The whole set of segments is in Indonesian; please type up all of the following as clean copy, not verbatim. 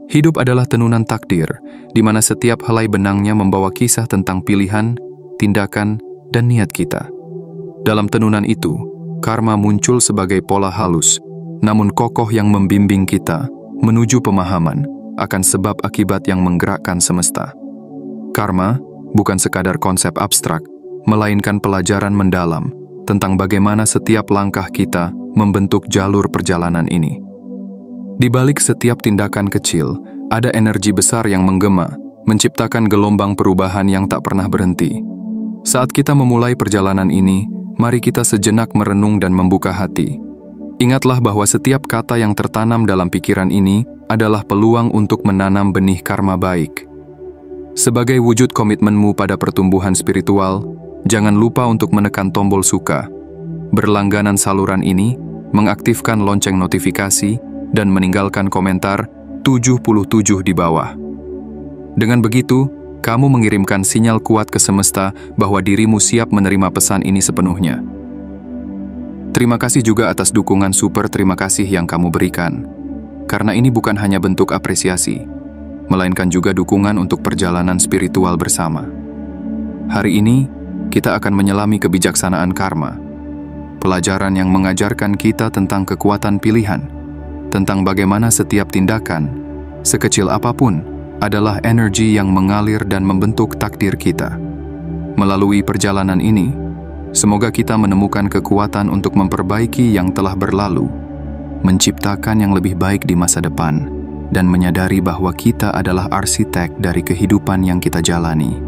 Hidup adalah tenunan takdir, di mana setiap helai benangnya membawa kisah tentang pilihan, tindakan, dan niat kita. Dalam tenunan itu, karma muncul sebagai pola halus, namun kokoh yang membimbing kita menuju pemahaman akan sebab akibat yang menggerakkan semesta. Karma bukan sekadar konsep abstrak, melainkan pelajaran mendalam tentang bagaimana setiap langkah kita membentuk jalur perjalanan ini. Di balik setiap tindakan kecil, ada energi besar yang menggema, menciptakan gelombang perubahan yang tak pernah berhenti. Saat kita memulai perjalanan ini, mari kita sejenak merenung dan membuka hati. Ingatlah bahwa setiap kata yang tertanam dalam pikiran ini adalah peluang untuk menanam benih karma baik. Sebagai wujud komitmenmu pada pertumbuhan spiritual, jangan lupa untuk menekan tombol suka, berlangganan saluran ini, mengaktifkan lonceng notifikasi, dan meninggalkan komentar 77 di bawah. Dengan begitu, kamu mengirimkan sinyal kuat ke semesta bahwa dirimu siap menerima pesan ini sepenuhnya. Terima kasih juga atas dukungan super terima kasih yang kamu berikan, karena ini bukan hanya bentuk apresiasi, melainkan juga dukungan untuk perjalanan spiritual bersama. Hari ini, kita akan menyelami kebijaksanaan karma, pelajaran yang mengajarkan kita tentang kekuatan pilihan, tentang bagaimana setiap tindakan, sekecil apapun, adalah energi yang mengalir dan membentuk takdir kita. Melalui perjalanan ini, semoga kita menemukan kekuatan untuk memperbaiki yang telah berlalu, menciptakan yang lebih baik di masa depan, dan menyadari bahwa kita adalah arsitek dari kehidupan yang kita jalani.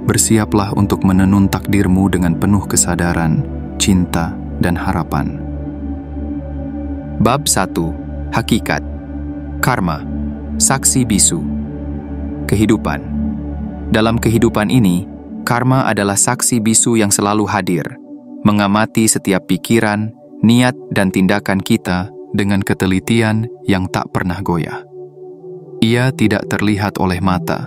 Bersiaplah untuk menenun takdirmu dengan penuh kesadaran, cinta, dan harapan. Bab 1. Hakikat. Karma. Saksi bisu. Kehidupan. Dalam kehidupan ini, karma adalah saksi bisu yang selalu hadir, mengamati setiap pikiran, niat, dan tindakan kita dengan ketelitian yang tak pernah goyah. Ia tidak terlihat oleh mata,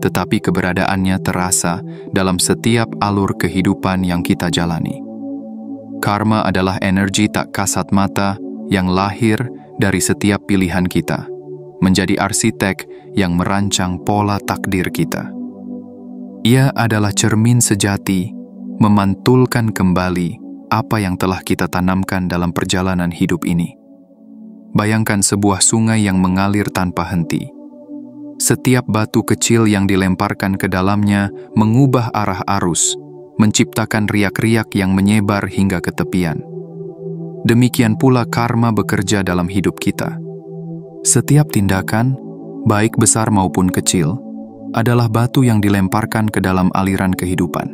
tetapi keberadaannya terasa dalam setiap alur kehidupan yang kita jalani. Karma adalah energi tak kasat mata yang lahir dari setiap pilihan kita, menjadi arsitek yang merancang pola takdir kita. Ia adalah cermin sejati, memantulkan kembali apa yang telah kita tanamkan dalam perjalanan hidup ini. Bayangkan sebuah sungai yang mengalir tanpa henti. Setiap batu kecil yang dilemparkan ke dalamnya mengubah arah arus, menciptakan riak-riak yang menyebar hingga ke tepian. Demikian pula karma bekerja dalam hidup kita. Setiap tindakan, baik besar maupun kecil, adalah batu yang dilemparkan ke dalam aliran kehidupan.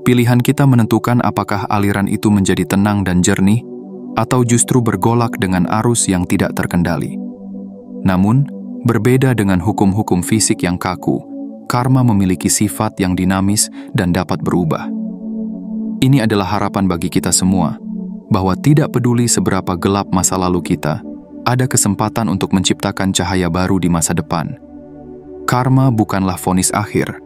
Pilihan kita menentukan apakah aliran itu menjadi tenang dan jernih, atau justru bergolak dengan arus yang tidak terkendali. Namun, berbeda dengan hukum-hukum fisik yang kaku, karma memiliki sifat yang dinamis dan dapat berubah. Ini adalah harapan bagi kita semua, bahwa tidak peduli seberapa gelap masa lalu kita, ada kesempatan untuk menciptakan cahaya baru di masa depan. Karma bukanlah vonis akhir.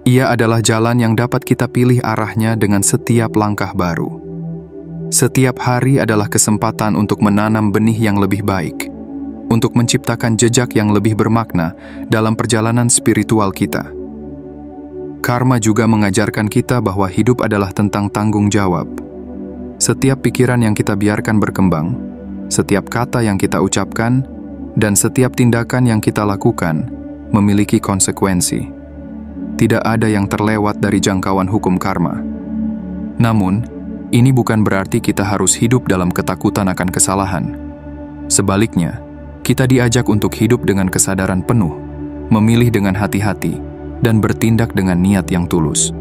Ia adalah jalan yang dapat kita pilih arahnya dengan setiap langkah baru. Setiap hari adalah kesempatan untuk menanam benih yang lebih baik, untuk menciptakan jejak yang lebih bermakna dalam perjalanan spiritual kita. Karma juga mengajarkan kita bahwa hidup adalah tentang tanggung jawab. Setiap pikiran yang kita biarkan berkembang, setiap kata yang kita ucapkan, dan setiap tindakan yang kita lakukan memiliki konsekuensi. Tidak ada yang terlewat dari jangkauan hukum karma. Namun, ini bukan berarti kita harus hidup dalam ketakutan akan kesalahan. Sebaliknya, kita diajak untuk hidup dengan kesadaran penuh, memilih dengan hati-hati, dan bertindak dengan niat yang tulus.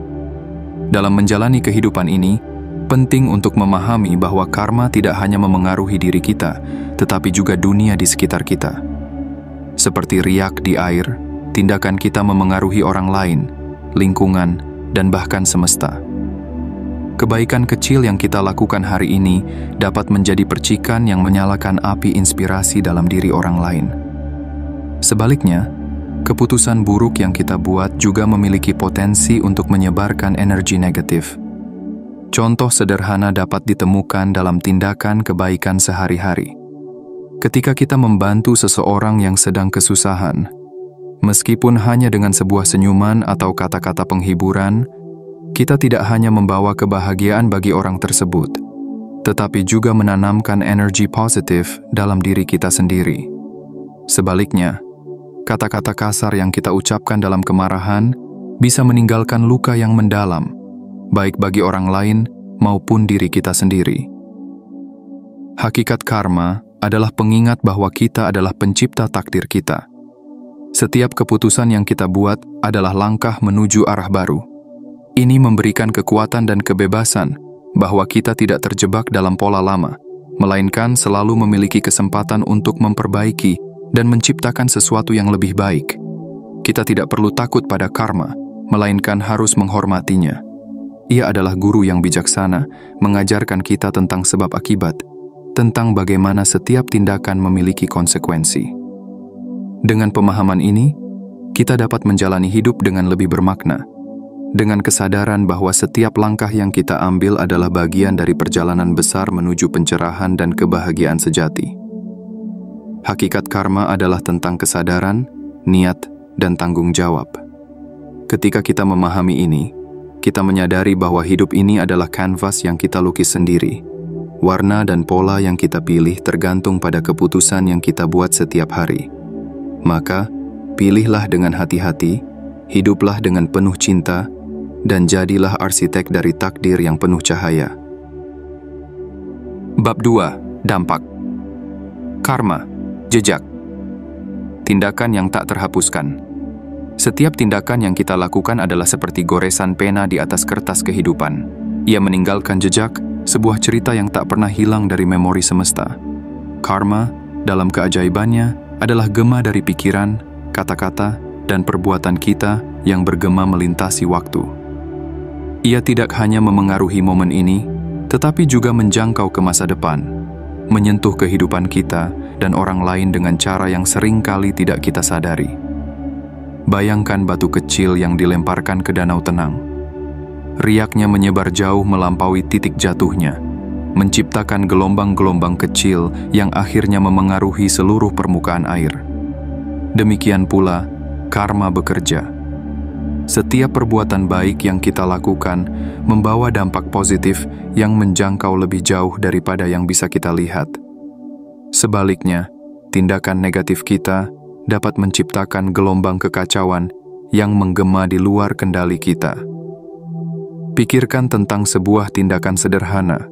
Dalam menjalani kehidupan ini, penting untuk memahami bahwa karma tidak hanya memengaruhi diri kita, tetapi juga dunia di sekitar kita. Seperti riak di air, tindakan kita memengaruhi orang lain, lingkungan, dan bahkan semesta. Kebaikan kecil yang kita lakukan hari ini dapat menjadi percikan yang menyalakan api inspirasi dalam diri orang lain. Sebaliknya, keputusan buruk yang kita buat juga memiliki potensi untuk menyebarkan energi negatif. Contoh sederhana dapat ditemukan dalam tindakan kebaikan sehari-hari. Ketika kita membantu seseorang yang sedang kesusahan, meskipun hanya dengan sebuah senyuman atau kata-kata penghiburan, kita tidak hanya membawa kebahagiaan bagi orang tersebut, tetapi juga menanamkan energi positif dalam diri kita sendiri. Sebaliknya, kata-kata kasar yang kita ucapkan dalam kemarahan bisa meninggalkan luka yang mendalam, baik bagi orang lain maupun diri kita sendiri. Hakikat karma adalah pengingat bahwa kita adalah pencipta takdir kita. Setiap keputusan yang kita buat adalah langkah menuju arah baru. Ini memberikan kekuatan dan kebebasan bahwa kita tidak terjebak dalam pola lama, melainkan selalu memiliki kesempatan untuk memperbaiki dan menciptakan sesuatu yang lebih baik. Kita tidak perlu takut pada karma, melainkan harus menghormatinya. Ia adalah guru yang bijaksana, mengajarkan kita tentang sebab akibat, tentang bagaimana setiap tindakan memiliki konsekuensi. Dengan pemahaman ini, kita dapat menjalani hidup dengan lebih bermakna, dengan kesadaran bahwa setiap langkah yang kita ambil adalah bagian dari perjalanan besar menuju pencerahan dan kebahagiaan sejati. Hakikat karma adalah tentang kesadaran, niat, dan tanggung jawab. Ketika kita memahami ini, kita menyadari bahwa hidup ini adalah kanvas yang kita lukis sendiri. Warna dan pola yang kita pilih tergantung pada keputusan yang kita buat setiap hari. Maka, pilihlah dengan hati-hati, hiduplah dengan penuh cinta, dan jadilah arsitek dari takdir yang penuh cahaya. Bab 2. Dampak. Karma, jejak. Tindakan yang tak terhapuskan. Setiap tindakan yang kita lakukan adalah seperti goresan pena di atas kertas kehidupan. Ia meninggalkan jejak, sebuah cerita yang tak pernah hilang dari memori semesta. Karma, dalam keajaibannya, adalah gema dari pikiran, kata-kata, dan perbuatan kita yang bergema melintasi waktu. Ia tidak hanya memengaruhi momen ini, tetapi juga menjangkau ke masa depan, menyentuh kehidupan kita dan orang lain dengan cara yang sering kali tidak kita sadari. Bayangkan batu kecil yang dilemparkan ke danau tenang. Riaknya menyebar jauh melampaui titik jatuhnya, menciptakan gelombang-gelombang kecil yang akhirnya memengaruhi seluruh permukaan air. Demikian pula, karma bekerja. Setiap perbuatan baik yang kita lakukan membawa dampak positif yang menjangkau lebih jauh daripada yang bisa kita lihat. Sebaliknya, tindakan negatif kita dapat menciptakan gelombang kekacauan yang menggema di luar kendali kita. Pikirkan tentang sebuah tindakan sederhana,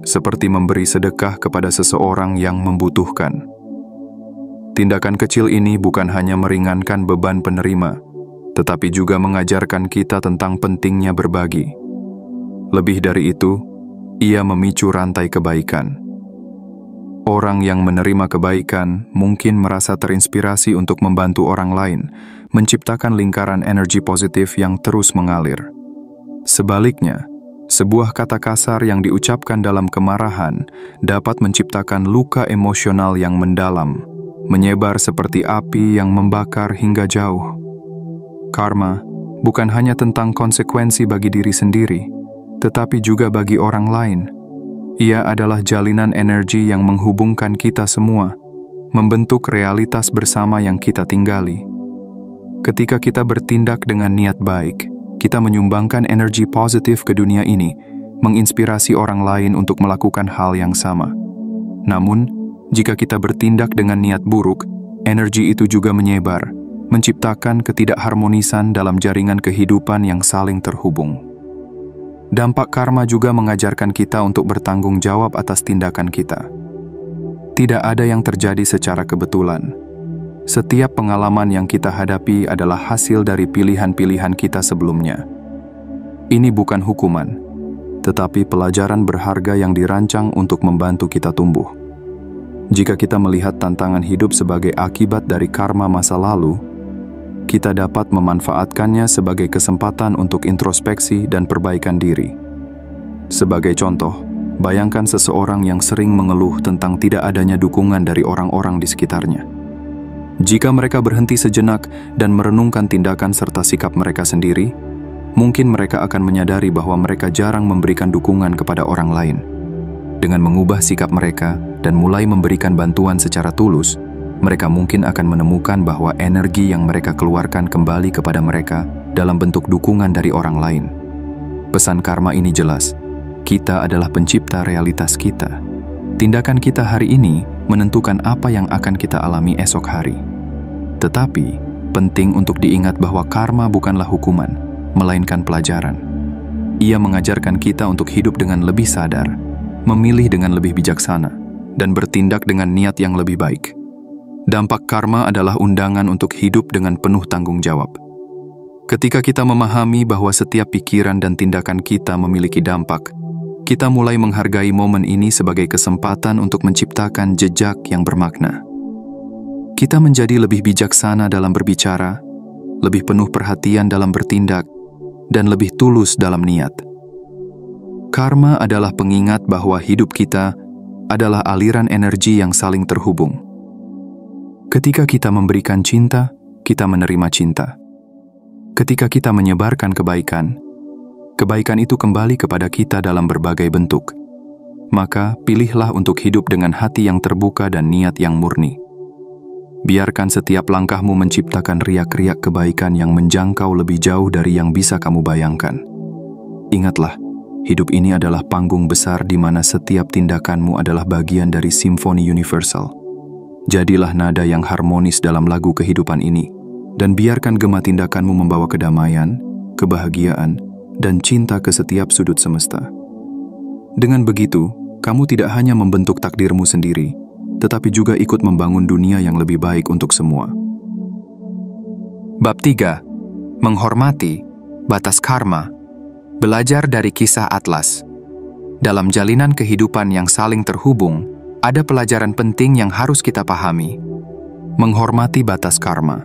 seperti memberi sedekah kepada seseorang yang membutuhkan. Tindakan kecil ini bukan hanya meringankan beban penerima, tetapi juga mengajarkan kita tentang pentingnya berbagi. Lebih dari itu, ia memicu rantai kebaikan. Orang yang menerima kebaikan mungkin merasa terinspirasi untuk membantu orang lain, menciptakan lingkaran energi positif yang terus mengalir. Sebaliknya, sebuah kata kasar yang diucapkan dalam kemarahan dapat menciptakan luka emosional yang mendalam, menyebar seperti api yang membakar hingga jauh. Karma bukan hanya tentang konsekuensi bagi diri sendiri, tetapi juga bagi orang lain. Ia adalah jalinan energi yang menghubungkan kita semua, membentuk realitas bersama yang kita tinggali. Ketika kita bertindak dengan niat baik, kita menyumbangkan energi positif ke dunia ini, menginspirasi orang lain untuk melakukan hal yang sama. Namun, jika kita bertindak dengan niat buruk, energi itu juga menyebar, menciptakan ketidakharmonisan dalam jaringan kehidupan yang saling terhubung. Dampak karma juga mengajarkan kita untuk bertanggung jawab atas tindakan kita. Tidak ada yang terjadi secara kebetulan. Setiap pengalaman yang kita hadapi adalah hasil dari pilihan-pilihan kita sebelumnya. Ini bukan hukuman, tetapi pelajaran berharga yang dirancang untuk membantu kita tumbuh. Jika kita melihat tantangan hidup sebagai akibat dari karma masa lalu, kita dapat memanfaatkannya sebagai kesempatan untuk introspeksi dan perbaikan diri. Sebagai contoh, bayangkan seseorang yang sering mengeluh tentang tidak adanya dukungan dari orang-orang di sekitarnya. Jika mereka berhenti sejenak dan merenungkan tindakan serta sikap mereka sendiri, mungkin mereka akan menyadari bahwa mereka jarang memberikan dukungan kepada orang lain. Dengan mengubah sikap mereka, dan mulai memberikan bantuan secara tulus, mereka mungkin akan menemukan bahwa energi yang mereka keluarkan kembali kepada mereka dalam bentuk dukungan dari orang lain. Pesan karma ini jelas, kita adalah pencipta realitas kita. Tindakan kita hari ini menentukan apa yang akan kita alami esok hari. Tetapi, penting untuk diingat bahwa karma bukanlah hukuman, melainkan pelajaran. Ia mengajarkan kita untuk hidup dengan lebih sadar, memilih dengan lebih bijaksana, dan bertindak dengan niat yang lebih baik. Dampak karma adalah undangan untuk hidup dengan penuh tanggung jawab. Ketika kita memahami bahwa setiap pikiran dan tindakan kita memiliki dampak, kita mulai menghargai momen ini sebagai kesempatan untuk menciptakan jejak yang bermakna. Kita menjadi lebih bijaksana dalam berbicara, lebih penuh perhatian dalam bertindak, dan lebih tulus dalam niat. Karma adalah pengingat bahwa hidup kita adalah aliran energi yang saling terhubung. Ketika kita memberikan cinta, kita menerima cinta. Ketika kita menyebarkan kebaikan, kebaikan itu kembali kepada kita dalam berbagai bentuk. Maka, pilihlah untuk hidup dengan hati yang terbuka dan niat yang murni. Biarkan setiap langkahmu menciptakan riak-riak kebaikan yang menjangkau lebih jauh dari yang bisa kamu bayangkan. Ingatlah, hidup ini adalah panggung besar di mana setiap tindakanmu adalah bagian dari simfoni universal. Jadilah nada yang harmonis dalam lagu kehidupan ini, dan biarkan gema tindakanmu membawa kedamaian, kebahagiaan, dan cinta ke setiap sudut semesta. Dengan begitu, kamu tidak hanya membentuk takdirmu sendiri, tetapi juga ikut membangun dunia yang lebih baik untuk semua. Bab 3. Menghormati batas karma. Belajar dari kisah Atlas. Dalam jalinan kehidupan yang saling terhubung, ada pelajaran penting yang harus kita pahami. Menghormati batas karma.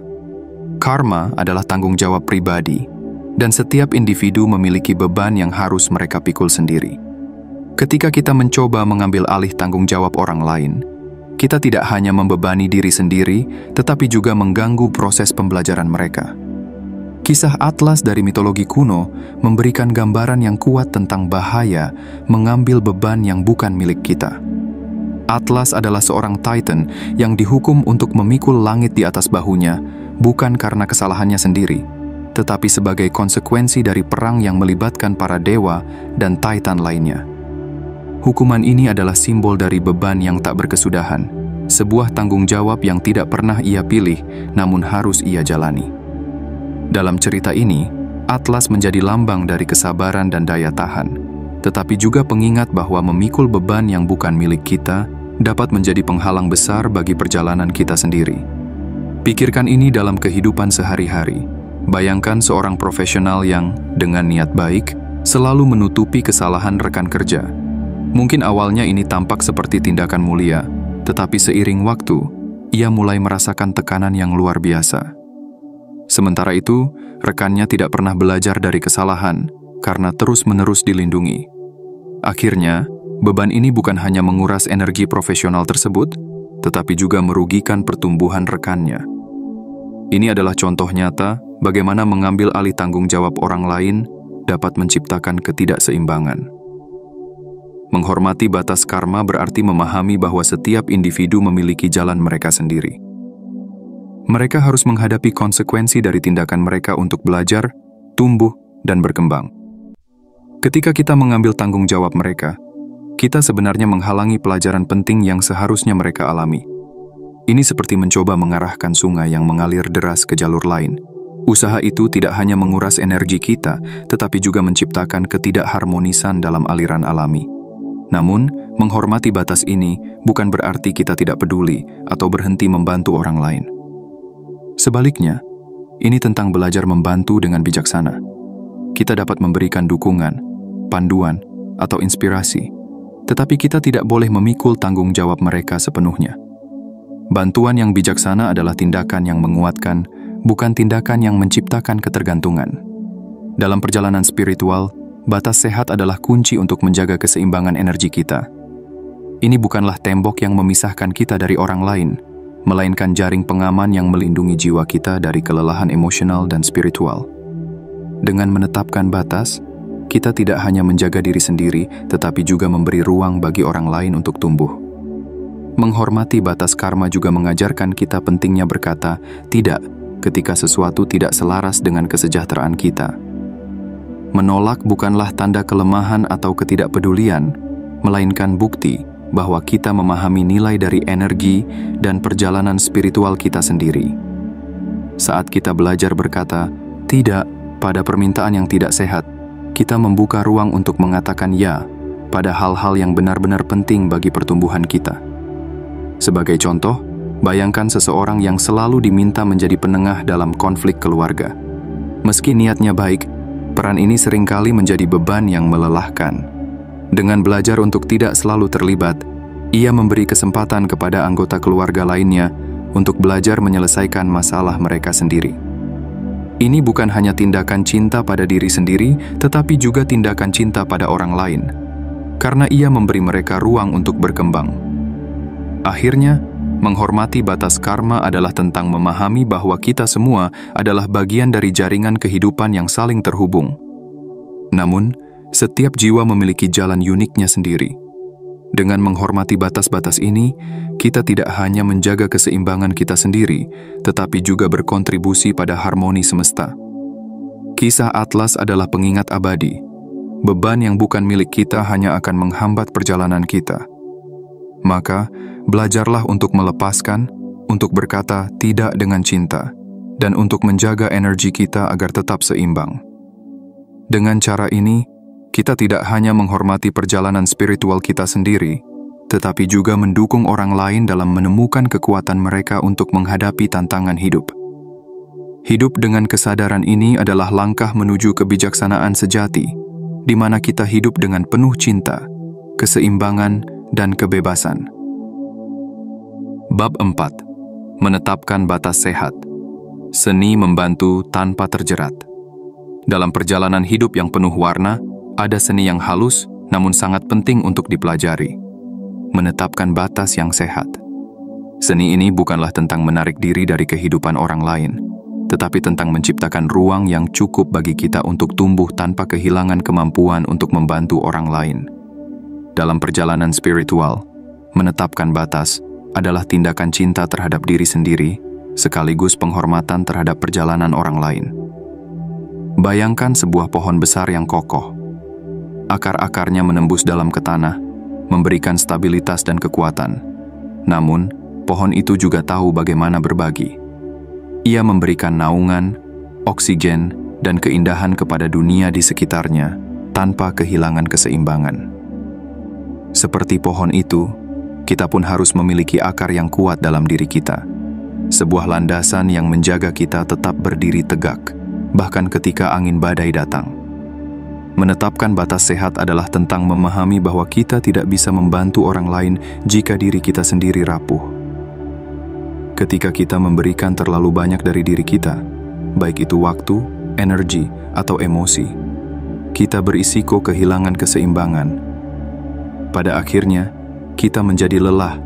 Karma adalah tanggung jawab pribadi, dan setiap individu memiliki beban yang harus mereka pikul sendiri. Ketika kita mencoba mengambil alih tanggung jawab orang lain, kita tidak hanya membebani diri sendiri, tetapi juga mengganggu proses pembelajaran mereka. Kisah Atlas dari mitologi kuno memberikan gambaran yang kuat tentang bahaya mengambil beban yang bukan milik kita. Atlas adalah seorang Titan yang dihukum untuk memikul langit di atas bahunya, bukan karena kesalahannya sendiri, tetapi sebagai konsekuensi dari perang yang melibatkan para dewa dan Titan lainnya. Hukuman ini adalah simbol dari beban yang tak berkesudahan, sebuah tanggung jawab yang tidak pernah ia pilih, namun harus ia jalani. Dalam cerita ini, Atlas menjadi lambang dari kesabaran dan daya tahan, tetapi juga pengingat bahwa memikul beban yang bukan milik kita dapat menjadi penghalang besar bagi perjalanan kita sendiri. Pikirkan ini dalam kehidupan sehari-hari. Bayangkan seorang profesional yang, dengan niat baik, selalu menutupi kesalahan rekan kerja. Mungkin awalnya ini tampak seperti tindakan mulia, tetapi seiring waktu, ia mulai merasakan tekanan yang luar biasa. Sementara itu, rekannya tidak pernah belajar dari kesalahan karena terus-menerus dilindungi. Akhirnya, beban ini bukan hanya menguras energi profesional tersebut, tetapi juga merugikan pertumbuhan rekannya. Ini adalah contoh nyata bagaimana mengambil alih tanggung jawab orang lain dapat menciptakan ketidakseimbangan. Menghormati batas karma berarti memahami bahwa setiap individu memiliki jalan mereka sendiri. Mereka harus menghadapi konsekuensi dari tindakan mereka untuk belajar, tumbuh, dan berkembang. Ketika kita mengambil tanggung jawab mereka, kita sebenarnya menghalangi pelajaran penting yang seharusnya mereka alami. Ini seperti mencoba mengarahkan sungai yang mengalir deras ke jalur lain. Usaha itu tidak hanya menguras energi kita, tetapi juga menciptakan ketidakharmonisan dalam aliran alami. Namun, menghormati batas ini bukan berarti kita tidak peduli atau berhenti membantu orang lain. Sebaliknya, ini tentang belajar membantu dengan bijaksana. Kita dapat memberikan dukungan, panduan, atau inspirasi, tetapi kita tidak boleh memikul tanggung jawab mereka sepenuhnya. Bantuan yang bijaksana adalah tindakan yang menguatkan, bukan tindakan yang menciptakan ketergantungan. Dalam perjalanan spiritual, batas sehat adalah kunci untuk menjaga keseimbangan energi kita. Ini bukanlah tembok yang memisahkan kita dari orang lain, melainkan jaring pengaman yang melindungi jiwa kita dari kelelahan emosional dan spiritual. Dengan menetapkan batas, kita tidak hanya menjaga diri sendiri, tetapi juga memberi ruang bagi orang lain untuk tumbuh. Menghormati batas karma juga mengajarkan kita pentingnya berkata tidak ketika sesuatu tidak selaras dengan kesejahteraan kita. Menolak bukanlah tanda kelemahan atau ketidakpedulian, melainkan bukti bahwa kita memahami nilai dari energi dan perjalanan spiritual kita sendiri. Saat kita belajar berkata tidak pada permintaan yang tidak sehat, kita membuka ruang untuk mengatakan ya pada hal-hal yang benar-benar penting bagi pertumbuhan kita. Sebagai contoh, bayangkan seseorang yang selalu diminta menjadi penengah dalam konflik keluarga. Meski niatnya baik, peran ini seringkali menjadi beban yang melelahkan. Dengan belajar untuk tidak selalu terlibat, ia memberi kesempatan kepada anggota keluarga lainnya untuk belajar menyelesaikan masalah mereka sendiri. Ini bukan hanya tindakan cinta pada diri sendiri, tetapi juga tindakan cinta pada orang lain, karena ia memberi mereka ruang untuk berkembang. Akhirnya, menghormati batas karma adalah tentang memahami bahwa kita semua adalah bagian dari jaringan kehidupan yang saling terhubung. Namun, setiap jiwa memiliki jalan uniknya sendiri. Dengan menghormati batas-batas ini, kita tidak hanya menjaga keseimbangan kita sendiri, tetapi juga berkontribusi pada harmoni semesta. Kisah Atlas adalah pengingat abadi. Beban yang bukan milik kita hanya akan menghambat perjalanan kita. Maka, belajarlah untuk melepaskan, untuk berkata tidak dengan cinta, dan untuk menjaga energi kita agar tetap seimbang. Dengan cara ini, kita tidak hanya menghormati perjalanan spiritual kita sendiri, tetapi juga mendukung orang lain dalam menemukan kekuatan mereka untuk menghadapi tantangan hidup. Hidup dengan kesadaran ini adalah langkah menuju kebijaksanaan sejati, di mana kita hidup dengan penuh cinta, keseimbangan, dan kebebasan. Bab 4. Menetapkan batas sehat. Seni membantu tanpa terjerat. Dalam perjalanan hidup yang penuh warna, ada seni yang halus namun sangat penting untuk dipelajari. Menetapkan batas yang sehat. Seni ini bukanlah tentang menarik diri dari kehidupan orang lain, tetapi tentang menciptakan ruang yang cukup bagi kita untuk tumbuh tanpa kehilangan kemampuan untuk membantu orang lain. Dalam perjalanan spiritual, menetapkan batas adalah tindakan cinta terhadap diri sendiri, sekaligus penghormatan terhadap perjalanan orang lain. Bayangkan sebuah pohon besar yang kokoh. Akar-akarnya menembus dalam ke tanah, memberikan stabilitas dan kekuatan. Namun, pohon itu juga tahu bagaimana berbagi. Ia memberikan naungan, oksigen, dan keindahan kepada dunia di sekitarnya tanpa kehilangan keseimbangan. Seperti pohon itu, kita pun harus memiliki akar yang kuat dalam diri kita. Sebuah landasan yang menjaga kita tetap berdiri tegak, bahkan ketika angin badai datang. Menetapkan batas sehat adalah tentang memahami bahwa kita tidak bisa membantu orang lain jika diri kita sendiri rapuh. Ketika kita memberikan terlalu banyak dari diri kita, baik itu waktu, energi, atau emosi, kita berisiko kehilangan keseimbangan. Pada akhirnya, kita menjadi lelah,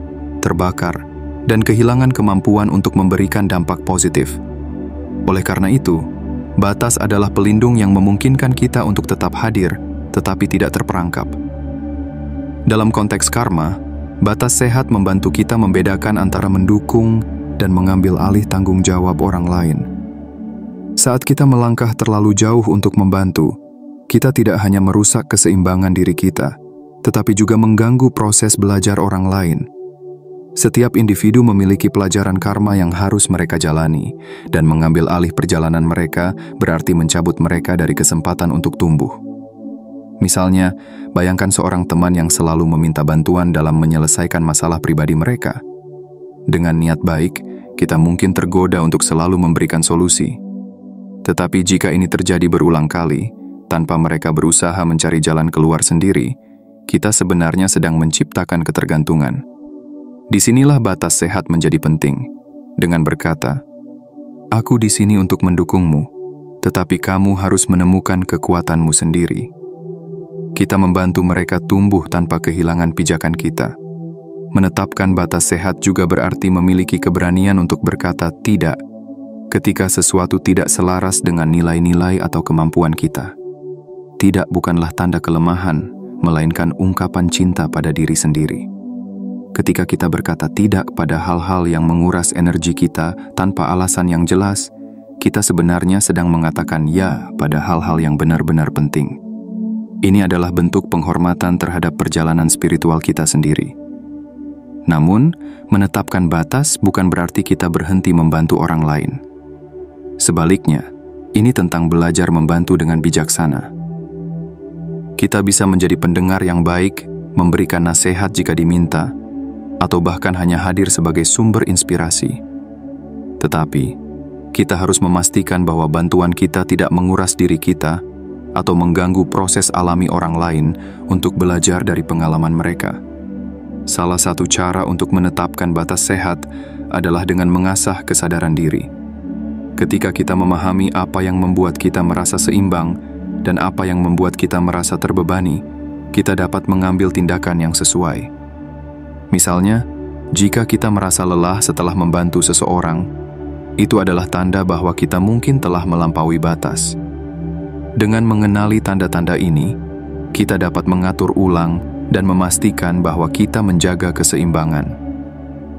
terbakar, dan kehilangan kemampuan untuk memberikan dampak positif. Oleh karena itu, batas adalah pelindung yang memungkinkan kita untuk tetap hadir, tetapi tidak terperangkap. Dalam konteks karma, batas sehat membantu kita membedakan antara mendukung dan mengambil alih tanggung jawab orang lain. Saat kita melangkah terlalu jauh untuk membantu, kita tidak hanya merusak keseimbangan diri kita, tetapi juga mengganggu proses belajar orang lain. Setiap individu memiliki pelajaran karma yang harus mereka jalani, dan mengambil alih perjalanan mereka berarti mencabut mereka dari kesempatan untuk tumbuh. Misalnya, bayangkan seorang teman yang selalu meminta bantuan dalam menyelesaikan masalah pribadi mereka. Dengan niat baik, kita mungkin tergoda untuk selalu memberikan solusi. Tetapi jika ini terjadi berulang kali, tanpa mereka berusaha mencari jalan keluar sendiri, kita sebenarnya sedang menciptakan ketergantungan. Disinilah batas sehat menjadi penting. Dengan berkata, "Aku di sini untuk mendukungmu, tetapi kamu harus menemukan kekuatanmu sendiri." Kita membantu mereka tumbuh tanpa kehilangan pijakan kita. Menetapkan batas sehat juga berarti memiliki keberanian untuk berkata tidak ketika sesuatu tidak selaras dengan nilai-nilai atau kemampuan kita. Tidak bukanlah tanda kelemahan, melainkan ungkapan cinta pada diri sendiri. ketika kita berkata tidak pada hal-hal yang menguras energi kita tanpa alasan yang jelas, kita sebenarnya sedang mengatakan ya pada hal-hal yang benar-benar penting. Ini adalah bentuk penghormatan terhadap perjalanan spiritual kita sendiri. Namun, menetapkan batas bukan berarti kita berhenti membantu orang lain. Sebaliknya, ini tentang belajar membantu dengan bijaksana. Kita bisa menjadi pendengar yang baik, memberikan nasihat jika diminta, atau bahkan hanya hadir sebagai sumber inspirasi. Tetapi, kita harus memastikan bahwa bantuan kita tidak menguras diri kita atau mengganggu proses alami orang lain untuk belajar dari pengalaman mereka. Salah satu cara untuk menetapkan batas sehat adalah dengan mengasah kesadaran diri. Ketika kita memahami apa yang membuat kita merasa seimbang dan apa yang membuat kita merasa terbebani, kita dapat mengambil tindakan yang sesuai. Misalnya, jika kita merasa lelah setelah membantu seseorang, itu adalah tanda bahwa kita mungkin telah melampaui batas. Dengan mengenali tanda-tanda ini, kita dapat mengatur ulang dan memastikan bahwa kita menjaga keseimbangan.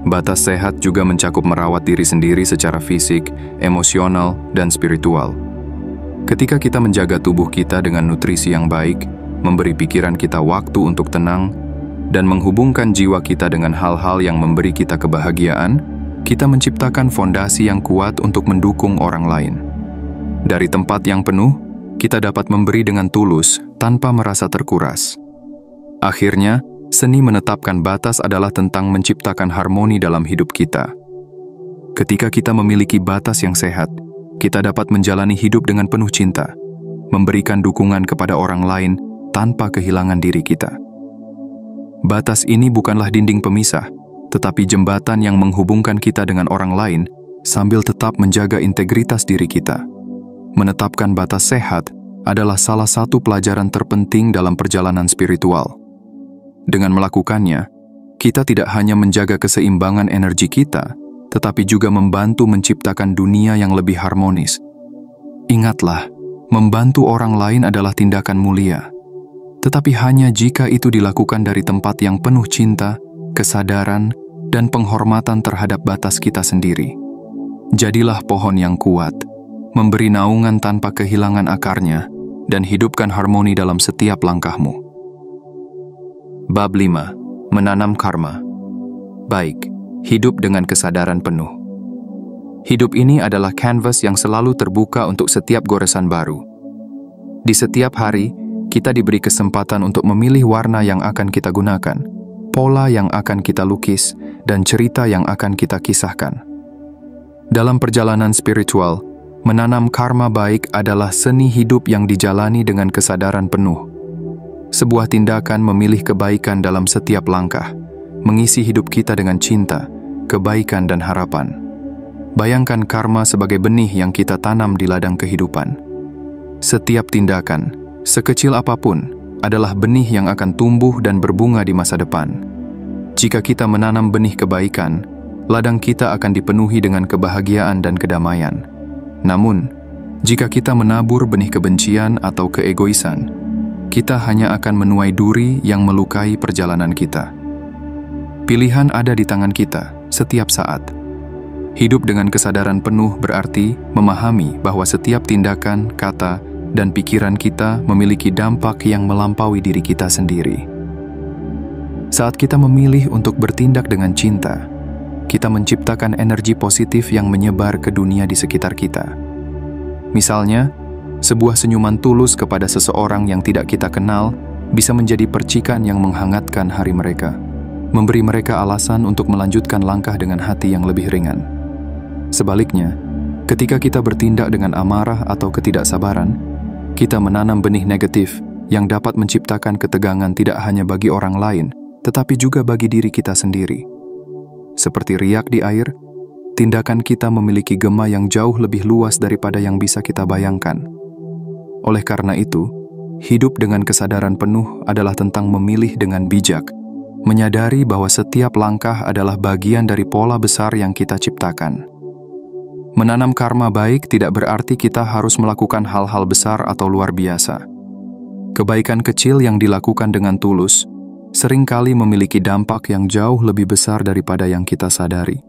Batas sehat juga mencakup merawat diri sendiri secara fisik, emosional, dan spiritual. Ketika kita menjaga tubuh kita dengan nutrisi yang baik, memberi pikiran kita waktu untuk tenang, dan menghubungkan jiwa kita dengan hal-hal yang memberi kita kebahagiaan, kita menciptakan fondasi yang kuat untuk mendukung orang lain. Dari tempat yang penuh, kita dapat memberi dengan tulus tanpa merasa terkuras. Akhirnya, seni menetapkan batas adalah tentang menciptakan harmoni dalam hidup kita. Ketika kita memiliki batas yang sehat, kita dapat menjalani hidup dengan penuh cinta, memberikan dukungan kepada orang lain tanpa kehilangan diri kita. Batas ini bukanlah dinding pemisah, tetapi jembatan yang menghubungkan kita dengan orang lain sambil tetap menjaga integritas diri kita. Menetapkan batas sehat adalah salah satu pelajaran terpenting dalam perjalanan spiritual. Dengan melakukannya, kita tidak hanya menjaga keseimbangan energi kita, tetapi juga membantu menciptakan dunia yang lebih harmonis. Ingatlah, membantu orang lain adalah tindakan mulia, tetapi hanya jika itu dilakukan dari tempat yang penuh cinta, kesadaran, dan penghormatan terhadap batas kita sendiri. Jadilah pohon yang kuat, memberi naungan tanpa kehilangan akarnya, dan hidupkan harmoni dalam setiap langkahmu. Bab 5. Menanam karma. Baik, hidup dengan kesadaran penuh. Hidup ini adalah kanvas yang selalu terbuka untuk setiap goresan baru. Di setiap hari, kita diberi kesempatan untuk memilih warna yang akan kita gunakan, pola yang akan kita lukis, dan cerita yang akan kita kisahkan. Dalam perjalanan spiritual, menanam karma baik adalah seni hidup yang dijalani dengan kesadaran penuh. Sebuah tindakan memilih kebaikan dalam setiap langkah, mengisi hidup kita dengan cinta, kebaikan dan harapan. Bayangkan karma sebagai benih yang kita tanam di ladang kehidupan. Setiap tindakan, sekecil apapun, adalah benih yang akan tumbuh dan berbunga di masa depan. Jika kita menanam benih kebaikan, ladang kita akan dipenuhi dengan kebahagiaan dan kedamaian. Namun, jika kita menabur benih kebencian atau keegoisan, kita hanya akan menuai duri yang melukai perjalanan kita. Pilihan ada di tangan kita setiap saat. Hidup dengan kesadaran penuh berarti memahami bahwa setiap tindakan, kata, dan pikiran kita memiliki dampak yang melampaui diri kita sendiri. Saat kita memilih untuk bertindak dengan cinta, kita menciptakan energi positif yang menyebar ke dunia di sekitar kita. Misalnya, sebuah senyuman tulus kepada seseorang yang tidak kita kenal bisa menjadi percikan yang menghangatkan hari mereka, memberi mereka alasan untuk melanjutkan langkah dengan hati yang lebih ringan. Sebaliknya, ketika kita bertindak dengan amarah atau ketidaksabaran, kita menanam benih negatif yang dapat menciptakan ketegangan tidak hanya bagi orang lain, tetapi juga bagi diri kita sendiri. Seperti riak di air, tindakan kita memiliki gema yang jauh lebih luas daripada yang bisa kita bayangkan. Oleh karena itu, hidup dengan kesadaran penuh adalah tentang memilih dengan bijak, menyadari bahwa setiap langkah adalah bagian dari pola besar yang kita ciptakan. Menanam karma baik tidak berarti kita harus melakukan hal-hal besar atau luar biasa. Kebaikan kecil yang dilakukan dengan tulus, seringkali memiliki dampak yang jauh lebih besar daripada yang kita sadari.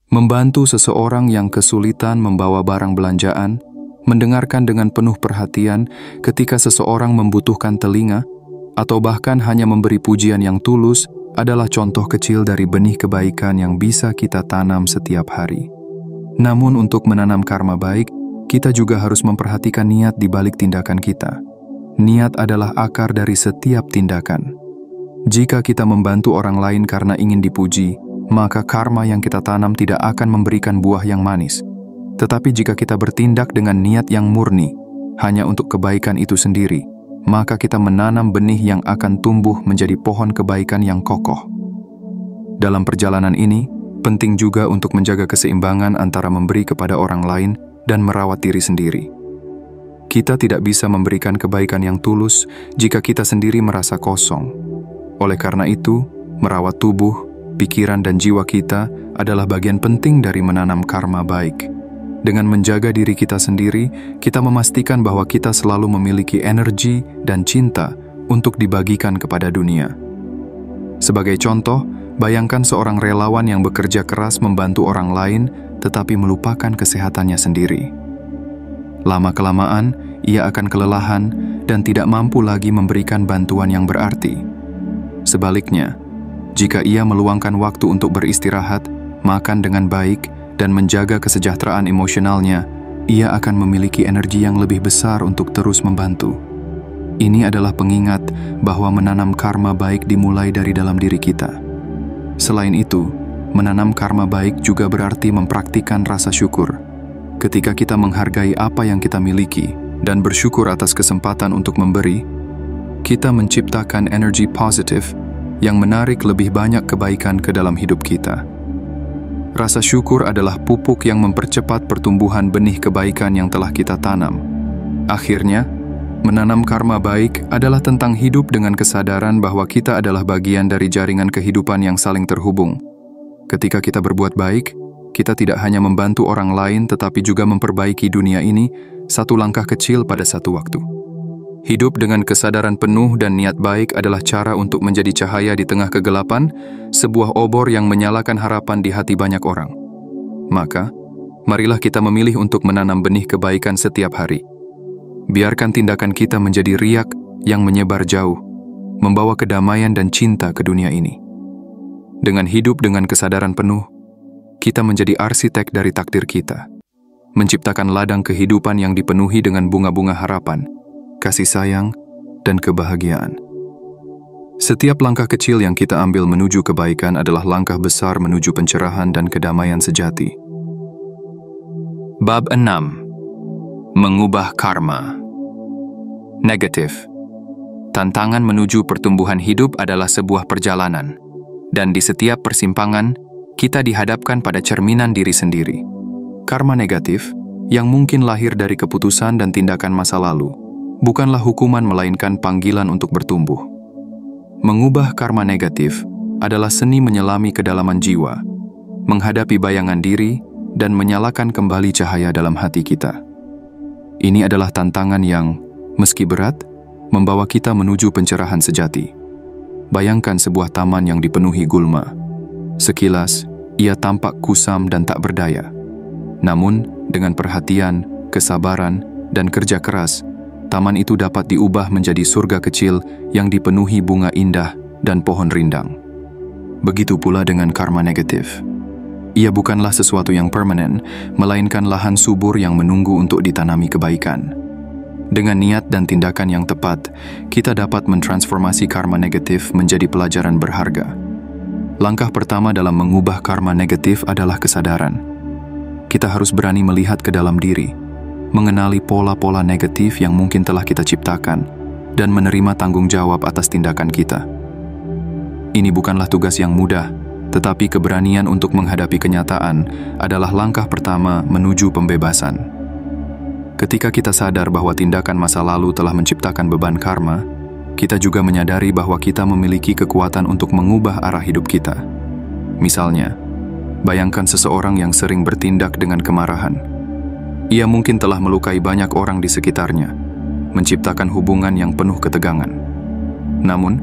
Membantu seseorang yang kesulitan membawa barang belanjaan, mendengarkan dengan penuh perhatian ketika seseorang membutuhkan telinga, atau bahkan hanya memberi pujian yang tulus adalah contoh kecil dari benih kebaikan yang bisa kita tanam setiap hari. Namun untuk menanam karma baik, kita juga harus memperhatikan niat di balik tindakan kita. Niat adalah akar dari setiap tindakan. Jika kita membantu orang lain karena ingin dipuji, maka karma yang kita tanam tidak akan memberikan buah yang manis. Tetapi jika kita bertindak dengan niat yang murni, hanya untuk kebaikan itu sendiri, maka kita menanam benih yang akan tumbuh menjadi pohon kebaikan yang kokoh. Dalam perjalanan ini, penting juga untuk menjaga keseimbangan antara memberi kepada orang lain dan merawat diri sendiri. Kita tidak bisa memberikan kebaikan yang tulus jika kita sendiri merasa kosong. Oleh karena itu, merawat tubuh, pikiran dan jiwa kita adalah bagian penting dari menanam karma baik. Dengan menjaga diri kita sendiri, kita memastikan bahwa kita selalu memiliki energi dan cinta untuk dibagikan kepada dunia. Sebagai contoh, bayangkan seorang relawan yang bekerja keras membantu orang lain tetapi melupakan kesehatannya sendiri. Lama-kelamaan, ia akan kelelahan dan tidak mampu lagi memberikan bantuan yang berarti. Sebaliknya, jika ia meluangkan waktu untuk beristirahat, makan dengan baik, dan menjaga kesejahteraan emosionalnya, ia akan memiliki energi yang lebih besar untuk terus membantu. Ini adalah pengingat bahwa menanam karma baik dimulai dari dalam diri kita. Selain itu, menanam karma baik juga berarti mempraktikkan rasa syukur. Ketika kita menghargai apa yang kita miliki dan bersyukur atas kesempatan untuk memberi, kita menciptakan energi positif yang menarik lebih banyak kebaikan ke dalam hidup kita. Rasa syukur adalah pupuk yang mempercepat pertumbuhan benih kebaikan yang telah kita tanam. Akhirnya, menanam karma baik adalah tentang hidup dengan kesadaran bahwa kita adalah bagian dari jaringan kehidupan yang saling terhubung. Ketika kita berbuat baik, kita tidak hanya membantu orang lain tetapi juga memperbaiki dunia ini satu langkah kecil pada satu waktu. Hidup dengan kesadaran penuh dan niat baik adalah cara untuk menjadi cahaya di tengah kegelapan, sebuah obor yang menyalakan harapan di hati banyak orang. Maka, marilah kita memilih untuk menanam benih kebaikan setiap hari. Biarkan tindakan kita menjadi riak yang menyebar jauh, membawa kedamaian dan cinta ke dunia ini. Dengan hidup dengan kesadaran penuh, kita menjadi arsitek dari takdir kita, menciptakan ladang kehidupan yang dipenuhi dengan bunga-bunga harapan, kasih sayang, dan kebahagiaan. Setiap langkah kecil yang kita ambil menuju kebaikan adalah langkah besar menuju pencerahan dan kedamaian sejati. Bab 6. Mengubah karma. Negatif. Tantangan menuju pertumbuhan hidup adalah sebuah perjalanan, dan di setiap persimpangan, kita dihadapkan pada cerminan diri sendiri. Karma negatif, yang mungkin lahir dari keputusan dan tindakan masa lalu, bukanlah hukuman melainkan panggilan untuk bertumbuh. Mengubah karma negatif adalah seni menyelami kedalaman jiwa, menghadapi bayangan diri, dan menyalakan kembali cahaya dalam hati kita. Ini adalah tantangan yang, meski berat, membawa kita menuju pencerahan sejati. Bayangkan sebuah taman yang dipenuhi gulma. Sekilas, ia tampak kusam dan tak berdaya. Namun, dengan perhatian, kesabaran, dan kerja keras, taman itu dapat diubah menjadi surga kecil yang dipenuhi bunga indah dan pohon rindang. Begitu pula dengan karma negatif. Ia bukanlah sesuatu yang permanen, melainkan lahan subur yang menunggu untuk ditanami kebaikan. Dengan niat dan tindakan yang tepat, kita dapat mentransformasi karma negatif menjadi pelajaran berharga. Langkah pertama dalam mengubah karma negatif adalah kesadaran. Kita harus berani melihat ke dalam diri, mengenali pola-pola negatif yang mungkin telah kita ciptakan, dan menerima tanggung jawab atas tindakan kita. Ini bukanlah tugas yang mudah, tetapi keberanian untuk menghadapi kenyataan adalah langkah pertama menuju pembebasan. Ketika kita sadar bahwa tindakan masa lalu telah menciptakan beban karma, kita juga menyadari bahwa kita memiliki kekuatan untuk mengubah arah hidup kita. Misalnya, bayangkan seseorang yang sering bertindak dengan kemarahan. Ia mungkin telah melukai banyak orang di sekitarnya, menciptakan hubungan yang penuh ketegangan. Namun,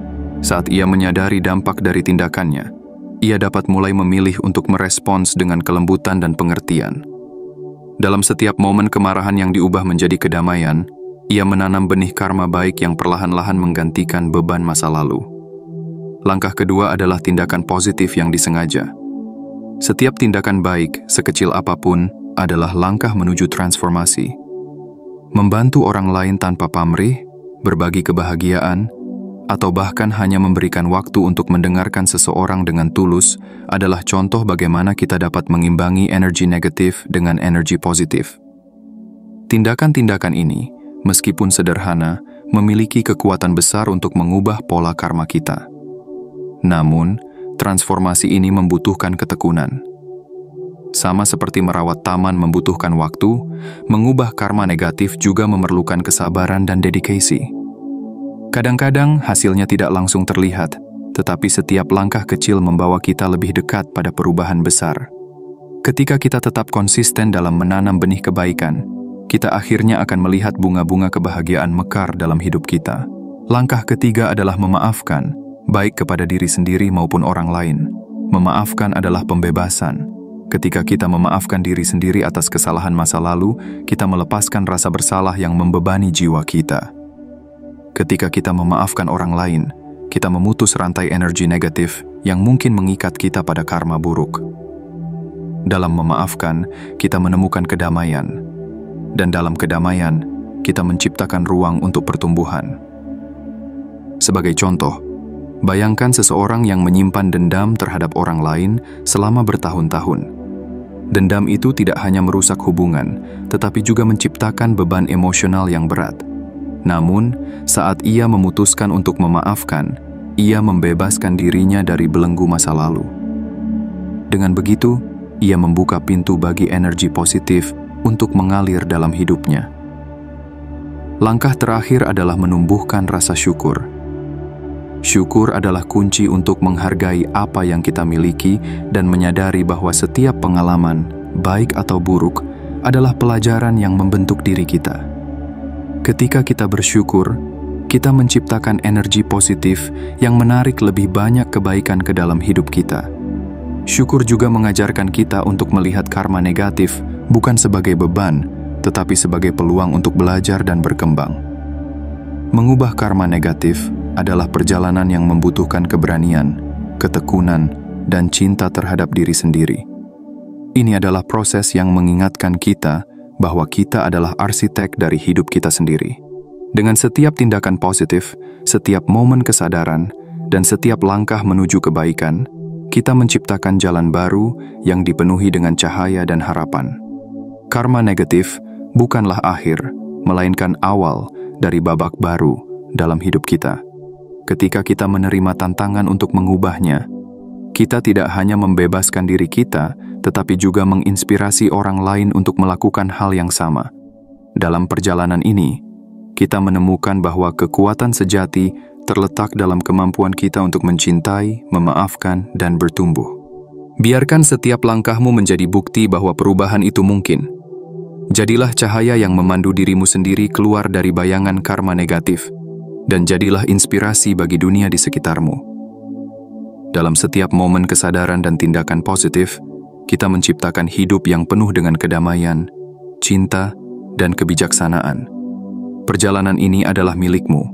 Saat ia menyadari dampak dari tindakannya, ia dapat mulai memilih untuk merespons dengan kelembutan dan pengertian. Dalam setiap momen kemarahan yang diubah menjadi kedamaian, ia menanam benih karma baik yang perlahan-lahan menggantikan beban masa lalu. Langkah kedua adalah tindakan positif yang disengaja. Setiap tindakan baik, sekecil apapun, adalah langkah menuju transformasi. Membantu orang lain tanpa pamrih, berbagi kebahagiaan, atau bahkan hanya memberikan waktu untuk mendengarkan seseorang dengan tulus adalah contoh bagaimana kita dapat mengimbangi energi negatif dengan energi positif. Tindakan-tindakan ini, meskipun sederhana, memiliki kekuatan besar untuk mengubah pola karma kita. Namun, transformasi ini membutuhkan ketekunan. Sama seperti merawat taman membutuhkan waktu, mengubah karma negatif juga memerlukan kesabaran dan dedikasi. Kadang-kadang hasilnya tidak langsung terlihat, tetapi setiap langkah kecil membawa kita lebih dekat pada perubahan besar. Ketika kita tetap konsisten dalam menanam benih kebaikan, kita akhirnya akan melihat bunga-bunga kebahagiaan mekar dalam hidup kita. Langkah ketiga adalah memaafkan, baik kepada diri sendiri maupun orang lain. Memaafkan adalah pembebasan. Ketika kita memaafkan diri sendiri atas kesalahan masa lalu, kita melepaskan rasa bersalah yang membebani jiwa kita. Ketika kita memaafkan orang lain, kita memutus rantai energi negatif yang mungkin mengikat kita pada karma buruk. Dalam memaafkan, kita menemukan kedamaian. Dan dalam kedamaian, kita menciptakan ruang untuk pertumbuhan. Sebagai contoh, bayangkan seseorang yang menyimpan dendam terhadap orang lain selama bertahun-tahun. Dendam itu tidak hanya merusak hubungan, tetapi juga menciptakan beban emosional yang berat. Namun, saat ia memutuskan untuk memaafkan, ia membebaskan dirinya dari belenggu masa lalu. Dengan begitu, ia membuka pintu bagi energi positif untuk mengalir dalam hidupnya. Langkah terakhir adalah menumbuhkan rasa syukur. Syukur adalah kunci untuk menghargai apa yang kita miliki dan menyadari bahwa setiap pengalaman, baik atau buruk, adalah pelajaran yang membentuk diri kita. Ketika kita bersyukur, kita menciptakan energi positif yang menarik lebih banyak kebaikan ke dalam hidup kita. Syukur juga mengajarkan kita untuk melihat karma negatif bukan sebagai beban, tetapi sebagai peluang untuk belajar dan berkembang. Mengubah karma negatif adalah perjalanan yang membutuhkan keberanian, ketekunan, dan cinta terhadap diri sendiri. Ini adalah proses yang mengingatkan kita bahwa kita adalah arsitek dari hidup kita sendiri. Dengan setiap tindakan positif, setiap momen kesadaran, dan setiap langkah menuju kebaikan, kita menciptakan jalan baru yang dipenuhi dengan cahaya dan harapan. Karma negatif bukanlah akhir, melainkan awal dari babak baru dalam hidup kita. Ketika kita menerima tantangan untuk mengubahnya, kita tidak hanya membebaskan diri kita, tetapi juga menginspirasi orang lain untuk melakukan hal yang sama. Dalam perjalanan ini, kita menemukan bahwa kekuatan sejati terletak dalam kemampuan kita untuk mencintai, memaafkan, dan bertumbuh. Biarkan setiap langkahmu menjadi bukti bahwa perubahan itu mungkin. Jadilah cahaya yang memandu dirimu sendiri keluar dari bayangan karma negatif, dan jadilah inspirasi bagi dunia di sekitarmu. Dalam setiap momen kesadaran dan tindakan positif, kita menciptakan hidup yang penuh dengan kedamaian, cinta, dan kebijaksanaan. Perjalanan ini adalah milikmu,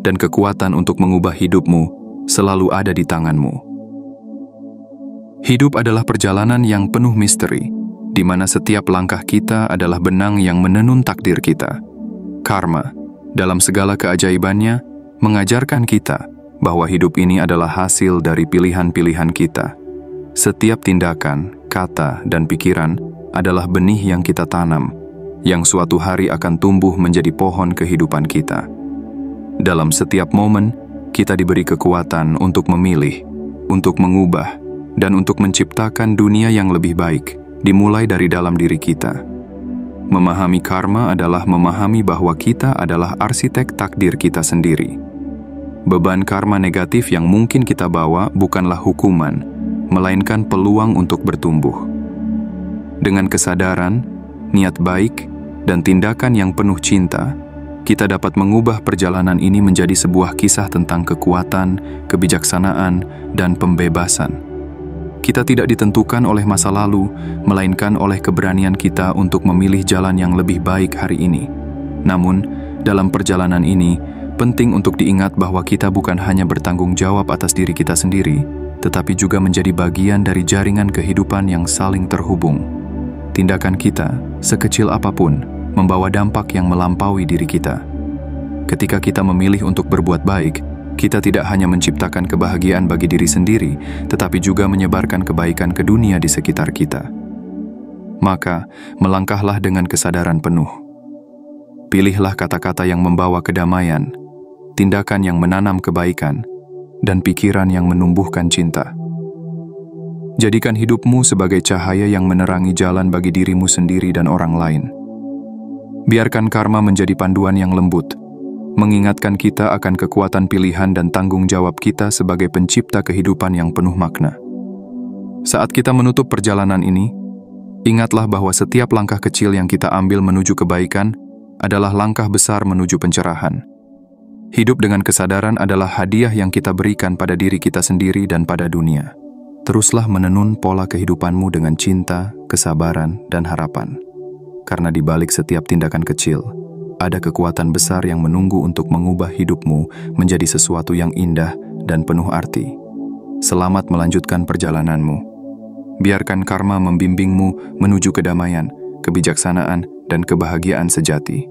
dan kekuatan untuk mengubah hidupmu selalu ada di tanganmu. Hidup adalah perjalanan yang penuh misteri, di mana setiap langkah kita adalah benang yang menenun takdir kita. Karma, dalam segala keajaibannya, mengajarkan kita bahwa hidup ini adalah hasil dari pilihan-pilihan kita. Setiap tindakan, kata, dan pikiran adalah benih yang kita tanam, yang suatu hari akan tumbuh menjadi pohon kehidupan kita. Dalam setiap momen, kita diberi kekuatan untuk memilih, untuk mengubah, dan untuk menciptakan dunia yang lebih baik, dimulai dari dalam diri kita. Memahami karma adalah memahami bahwa kita adalah arsitek takdir kita sendiri. Beban karma negatif yang mungkin kita bawa bukanlah hukuman, melainkan peluang untuk bertumbuh. Dengan kesadaran, niat baik, dan tindakan yang penuh cinta, kita dapat mengubah perjalanan ini menjadi sebuah kisah tentang kekuatan, kebijaksanaan, dan pembebasan. Kita tidak ditentukan oleh masa lalu, melainkan oleh keberanian kita untuk memilih jalan yang lebih baik hari ini. Namun, dalam perjalanan ini, penting untuk diingat bahwa kita bukan hanya bertanggung jawab atas diri kita sendiri, tetapi juga menjadi bagian dari jaringan kehidupan yang saling terhubung. Tindakan kita, sekecil apapun, membawa dampak yang melampaui diri kita. Ketika kita memilih untuk berbuat baik, kita tidak hanya menciptakan kebahagiaan bagi diri sendiri, tetapi juga menyebarkan kebaikan ke dunia di sekitar kita. Maka, melangkahlah dengan kesadaran penuh. Pilihlah kata-kata yang membawa kedamaian, tindakan yang menanam kebaikan, dan pikiran yang menumbuhkan cinta. Jadikan hidupmu sebagai cahaya yang menerangi jalan bagi dirimu sendiri dan orang lain. Biarkan karma menjadi panduan yang lembut, mengingatkan kita akan kekuatan pilihan dan tanggung jawab kita sebagai pencipta kehidupan yang penuh makna. Saat kita menutup perjalanan ini, ingatlah bahwa setiap langkah kecil yang kita ambil menuju kebaikan adalah langkah besar menuju pencerahan. Hidup dengan kesadaran adalah hadiah yang kita berikan pada diri kita sendiri dan pada dunia. Teruslah menenun pola kehidupanmu dengan cinta, kesabaran, dan harapan. Karena di balik setiap tindakan kecil, ada kekuatan besar yang menunggu untuk mengubah hidupmu menjadi sesuatu yang indah dan penuh arti. Selamat melanjutkan perjalananmu. Biarkan karma membimbingmu menuju kedamaian, kebijaksanaan, dan kebahagiaan sejati.